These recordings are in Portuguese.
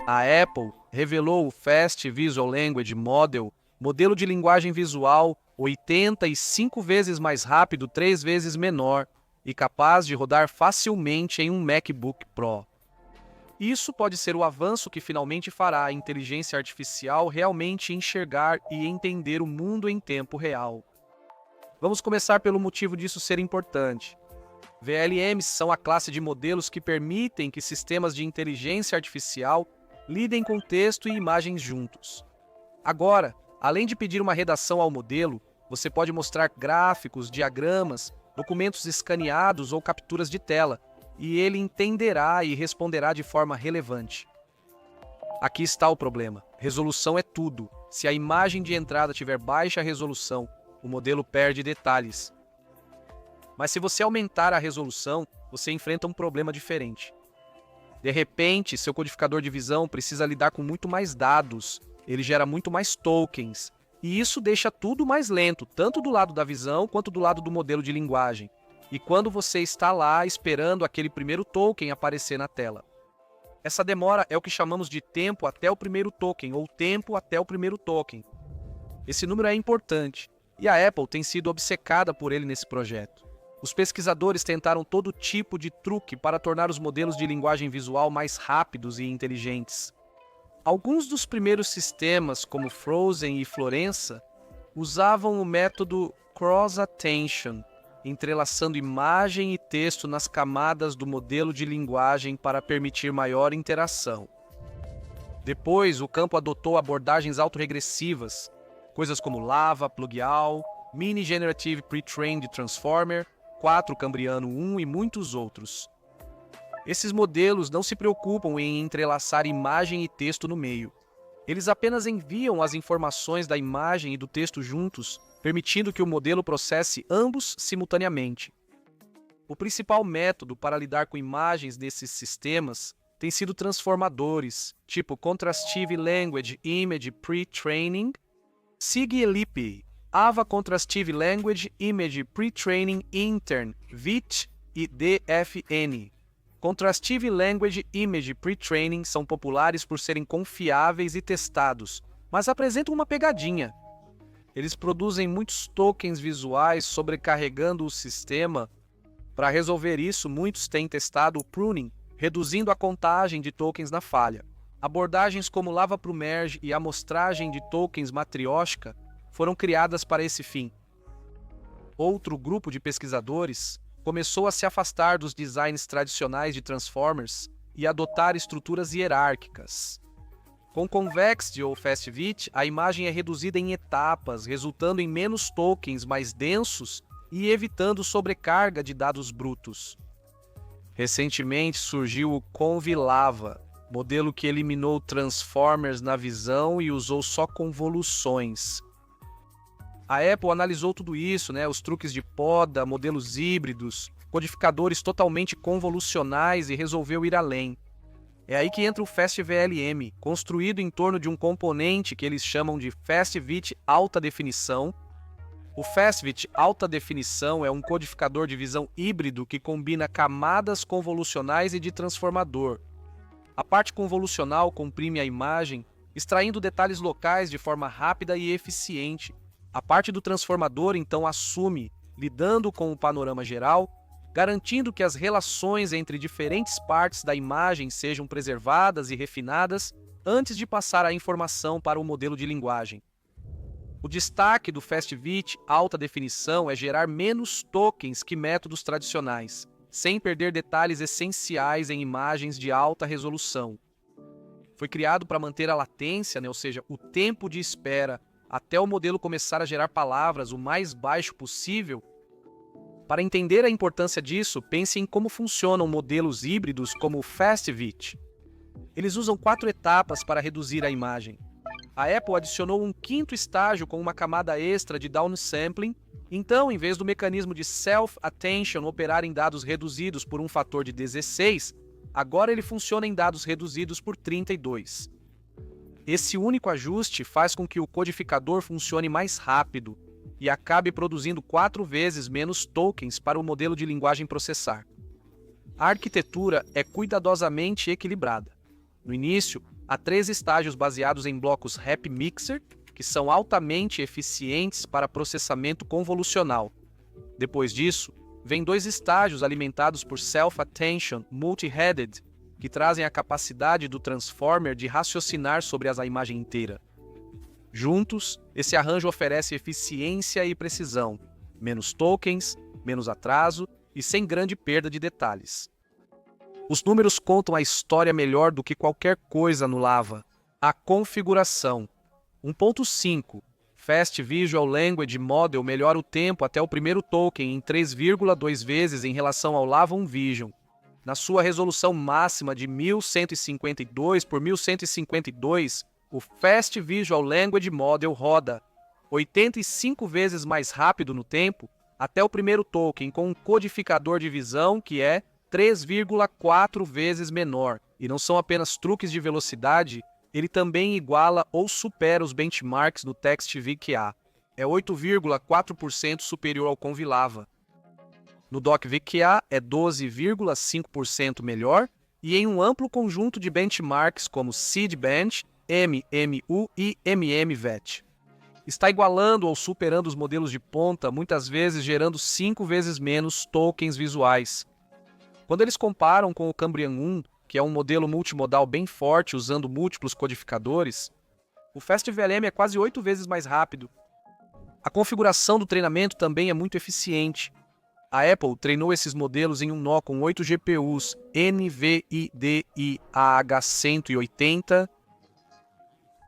A Apple revelou o Fast Visual Language Model, modelo de linguagem visual 85 vezes mais rápido, 3 vezes menor e capaz de rodar facilmente em um MacBook Pro. Isso pode ser o avanço que finalmente fará a inteligência artificial realmente enxergar e entender o mundo em tempo real. Vamos começar pelo motivo disso ser importante. VLMs são a classe de modelos que permitem que sistemas de inteligência artificial lidem com texto e imagens juntos. Agora, além de pedir uma redação ao modelo, você pode mostrar gráficos, diagramas, documentos escaneados ou capturas de tela, e ele entenderá e responderá de forma relevante. Aqui está o problema. Resolução é tudo. Se a imagem de entrada tiver baixa resolução, o modelo perde detalhes. Mas se você aumentar a resolução, você enfrenta um problema diferente. De repente, seu codificador de visão precisa lidar com muito mais dados, ele gera muito mais tokens, e isso deixa tudo mais lento, tanto do lado da visão quanto do lado do modelo de linguagem. E quando você está lá esperando aquele primeiro token aparecer na tela. Essa demora é o que chamamos de tempo até o primeiro token, ou tempo até o primeiro token. Esse número é importante, e a Apple tem sido obcecada por ele nesse projeto. Os pesquisadores tentaram todo tipo de truque para tornar os modelos de linguagem visual mais rápidos e inteligentes. Alguns dos primeiros sistemas, como Frozen e Florença, usavam o método Cross-Attention, entrelaçando imagem e texto nas camadas do modelo de linguagem para permitir maior interação. Depois, o campo adotou abordagens autorregressivas, coisas como Lava, Plugial, Mini Generative Pre-trained Transformer, 4 Cambriano 1 e muitos outros. Esses modelos não se preocupam em entrelaçar imagem e texto no meio. Eles apenas enviam as informações da imagem e do texto juntos, permitindo que o modelo processe ambos simultaneamente. O principal método para lidar com imagens nesses sistemas tem sido transformadores, tipo Contrastive Language Image Pre-training, SIG-LIP, AVA Contrastive Language Image Pre-training Intern, VIT e DFN. Contrastive Language Image Pre-training são populares por serem confiáveis e testados, mas apresentam uma pegadinha. Eles produzem muitos tokens visuais sobrecarregando o sistema. Para resolver isso, muitos têm testado o pruning, reduzindo a contagem de tokens na falha. Abordagens como Lava Pro Merge e amostragem de tokens Matryoshka foram criadas para esse fim. Outro grupo de pesquisadores começou a se afastar dos designs tradicionais de Transformers e adotar estruturas hierárquicas. Com Convexed ou FastVit, a imagem é reduzida em etapas, resultando em menos tokens mais densos e evitando sobrecarga de dados brutos. Recentemente surgiu o Conv-Lava, modelo que eliminou Transformers na visão e usou só convoluções. A Apple analisou tudo isso, os truques de poda, modelos híbridos, codificadores totalmente convolucionais e resolveu ir além. É aí que entra o FastVLM, construído em torno de um componente que eles chamam de FastVit Alta Definição. O FastVit Alta Definição é um codificador de visão híbrido que combina camadas convolucionais e de transformador. A parte convolucional comprime a imagem, extraindo detalhes locais de forma rápida e eficiente. A parte do transformador então assume, lidando com o panorama geral, garantindo que as relações entre diferentes partes da imagem sejam preservadas e refinadas antes de passar a informação para o modelo de linguagem. O destaque do FastVit Alta Definição é gerar menos tokens que métodos tradicionais, sem perder detalhes essenciais em imagens de alta resolução. Foi criado para manter a latência, ou seja, o tempo de espera, até o modelo começar a gerar palavras o mais baixo possível. Para entender a importância disso, pense em como funcionam modelos híbridos como o FastVit. Eles usam 4 etapas para reduzir a imagem. A Apple adicionou um 5º estágio com uma camada extra de downsampling. Então, em vez do mecanismo de self-attention operar em dados reduzidos por um fator de 16, agora ele funciona em dados reduzidos por 32. Esse único ajuste faz com que o codificador funcione mais rápido e acabe produzindo 4 vezes menos tokens para o modelo de linguagem processar. A arquitetura é cuidadosamente equilibrada. No início, há 3 estágios baseados em blocos Happy Mixer, que são altamente eficientes para processamento convolucional. Depois disso, vem 2 estágios alimentados por Self-Attention Multi-Headed, que trazem a capacidade do Transformer de raciocinar sobre a imagem inteira. Juntos, esse arranjo oferece eficiência e precisão, menos tokens, menos atraso e sem grande perda de detalhes. Os números contam a história melhor do que qualquer coisa no Lava. A configuração. 1.5. Fast Visual Language Model melhora o tempo até o primeiro token em 3,2 vezes em relação ao Lava 1 Vision. Na sua resolução máxima de 1152 por 1152, o Fast Visual Language Model roda 85 vezes mais rápido no tempo até o primeiro token com um codificador de visão que é 3,4 vezes menor. E não são apenas truques de velocidade, ele também iguala ou supera os benchmarks do TextVQA. É 8,4% superior ao Convilava. No DocVQA é 12,5% melhor e em um amplo conjunto de benchmarks como Seedbench, MMU e MMVet. Está igualando ou superando os modelos de ponta, muitas vezes gerando 5 vezes menos tokens visuais. Quando eles comparam com o Cambrian 1, que é um modelo multimodal bem forte usando múltiplos codificadores, o FastVLM é quase 8 vezes mais rápido. A configuração do treinamento também é muito eficiente. A Apple treinou esses modelos em um nó com 8 GPUs NVIDIA-H180.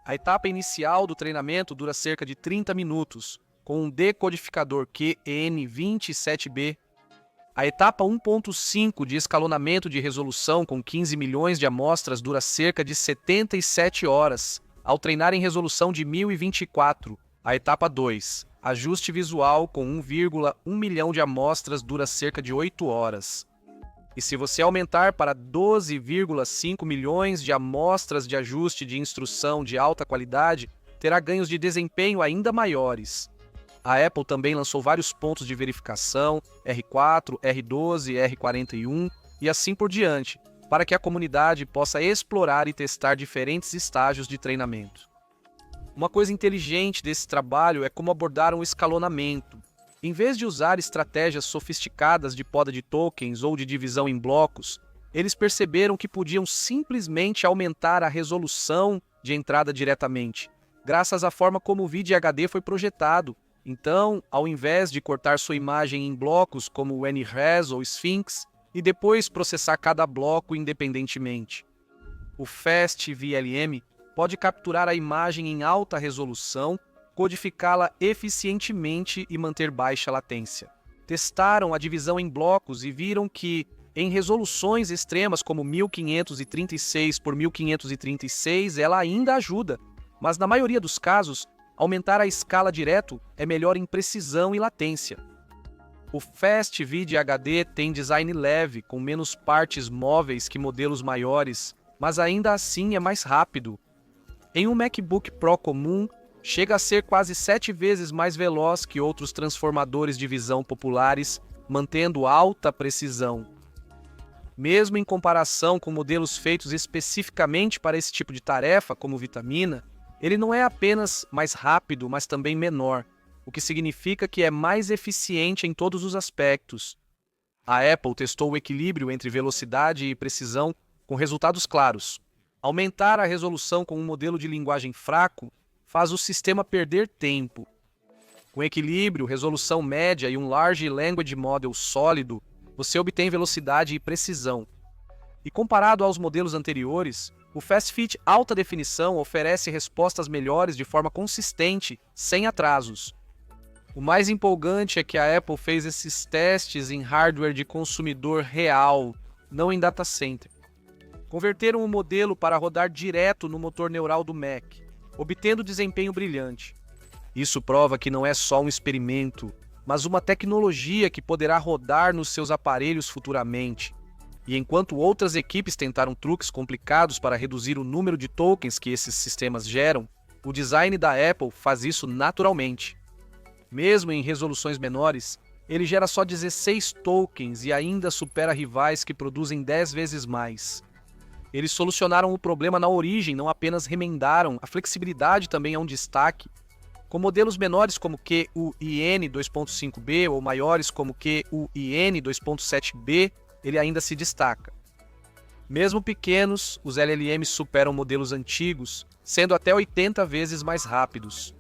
A etapa inicial do treinamento dura cerca de 30 minutos, com um decodificador QN27B. A etapa 1.5 de escalonamento de resolução com 15 milhões de amostras dura cerca de 77 horas, ao treinar em resolução de 1024. A etapa 2, ajuste visual com 1,1 milhão de amostras dura cerca de 8 horas. E se você aumentar para 12,5 milhões de amostras de ajuste de instrução de alta qualidade, terá ganhos de desempenho ainda maiores. A Apple também lançou vários pontos de verificação, R4, R12, R41 e assim por diante, para que a comunidade possa explorar e testar diferentes estágios de treinamento. Uma coisa inteligente desse trabalho é como abordar um escalonamento. Em vez de usar estratégias sofisticadas de poda de tokens ou de divisão em blocos, eles perceberam que podiam simplesmente aumentar a resolução de entrada diretamente, graças à forma como o vídeo HD foi projetado. Então, ao invés de cortar sua imagem em blocos como o NRES ou Sphinx, e depois processar cada bloco independentemente, o FastVLM pode capturar a imagem em alta resolução, codificá-la eficientemente e manter baixa latência. Testaram a divisão em blocos e viram que, em resoluções extremas como 1536 por 1536, ela ainda ajuda, mas na maioria dos casos, aumentar a escala direto é melhor em precisão e latência. O FastVid-HD tem design leve, com menos partes móveis que modelos maiores, mas ainda assim é mais rápido. Em um MacBook Pro comum, chega a ser quase 7 vezes mais veloz que outros transformadores de visão populares, mantendo alta precisão. Mesmo em comparação com modelos feitos especificamente para esse tipo de tarefa, como o Vitamina, ele não é apenas mais rápido, mas também menor, o que significa que é mais eficiente em todos os aspectos. A Apple testou o equilíbrio entre velocidade e precisão com resultados claros. Aumentar a resolução com um modelo de linguagem fraco faz o sistema perder tempo. Com equilíbrio, resolução média e um Large Language Model sólido, você obtém velocidade e precisão. E comparado aos modelos anteriores, o FastFit Alta Definição oferece respostas melhores de forma consistente, sem atrasos. O mais empolgante é que a Apple fez esses testes em hardware de consumidor real, não em data center. Converteram o modelo para rodar direto no motor neural do Mac, obtendo desempenho brilhante. Isso prova que não é só um experimento, mas uma tecnologia que poderá rodar nos seus aparelhos futuramente. E enquanto outras equipes tentaram truques complicados para reduzir o número de tokens que esses sistemas geram, o design da Apple faz isso naturalmente. Mesmo em resoluções menores, ele gera só 16 tokens e ainda supera rivais que produzem 10 vezes mais. Eles solucionaram o problema na origem, não apenas remendaram. A flexibilidade também é um destaque. Com modelos menores como QUIN 2.5B ou maiores como QUIN 2.7B, ele ainda se destaca. Mesmo pequenos, os LLMs superam modelos antigos, sendo até 80 vezes mais rápidos.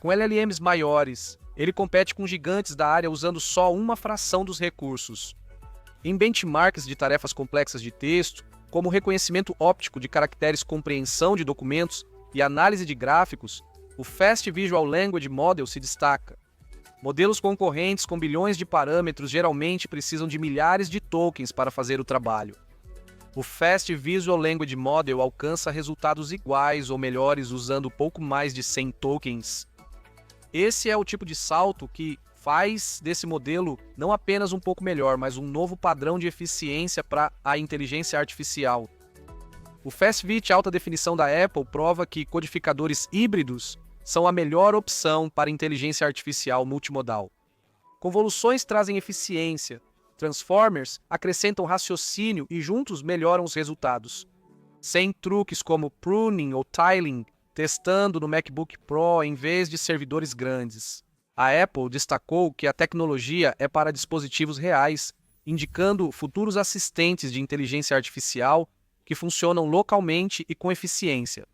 Com LLMs maiores, ele compete com gigantes da área usando só uma fração dos recursos. Em benchmarks de tarefas complexas de texto, como reconhecimento óptico de caracteres, compreensão de documentos e análise de gráficos, o Fast Visual Language Model se destaca. Modelos concorrentes com bilhões de parâmetros geralmente precisam de milhares de tokens para fazer o trabalho. O Fast Visual Language Model alcança resultados iguais ou melhores usando pouco mais de 100 tokens. Esse é o tipo de salto que faz desse modelo não apenas um pouco melhor, mas um novo padrão de eficiência para a inteligência artificial. O FastVit alta definição da Apple prova que codificadores híbridos são a melhor opção para inteligência artificial multimodal. Convoluções trazem eficiência, transformers acrescentam raciocínio e juntos melhoram os resultados. Sem truques como pruning ou tiling, testando no MacBook Pro em vez de servidores grandes. A Apple destacou que a tecnologia é para dispositivos reais, indicando futuros assistentes de inteligência artificial que funcionam localmente e com eficiência.